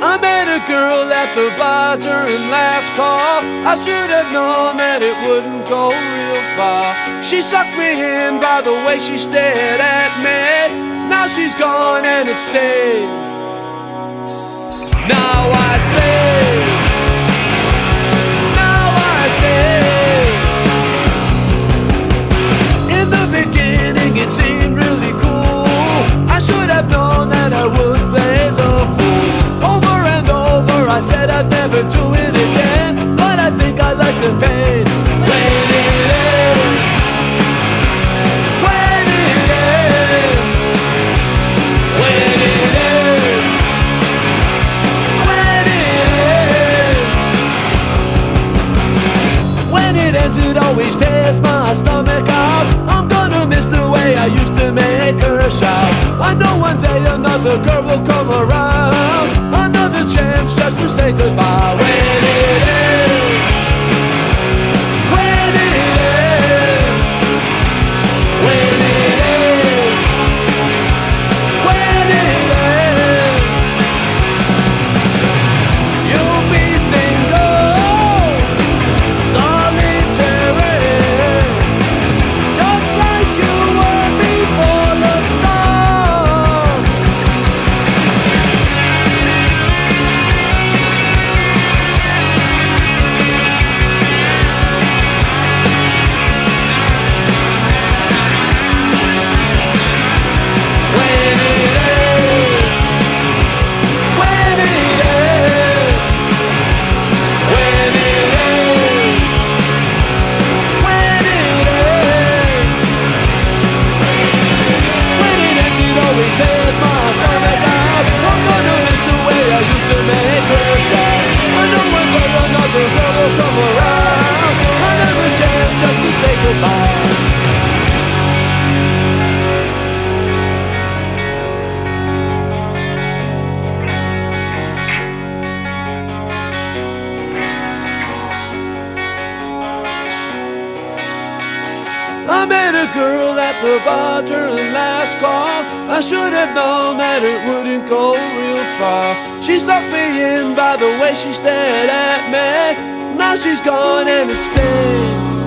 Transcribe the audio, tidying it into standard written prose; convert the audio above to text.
I met a girl at the bar during last call. I should have known that it wouldn't go real far. She sucked me in by the way she stared at me. Now she's gone and it stayed. Now I say, in the beginning it seemed really cool. I should have known that I would play the fool. Over and over I said I'd never do it again, but I think I like the pain. When it ends, when it ends, when it ends, when it ends, when it ends, it always tears my stomach out. I'm gonna miss the way I used to make her shout. I know one day another girl will come around, another chance just to say goodbye. When it ends, when it ends, when it ends, when it ends, you'll be single, solitary, just like you were before the storm. When it ends, when it ends, when it ends, when it ends, when it ends, it always tears my stomach out. I'm gonna miss the way I used to make her shout. I know one day another girl will come around, another chance just to say goodbye. I met a girl at the bar during last call. I should have known that it wouldn't go real far. She sucked me in by the way she stared at me. Now she's gone and it stayed.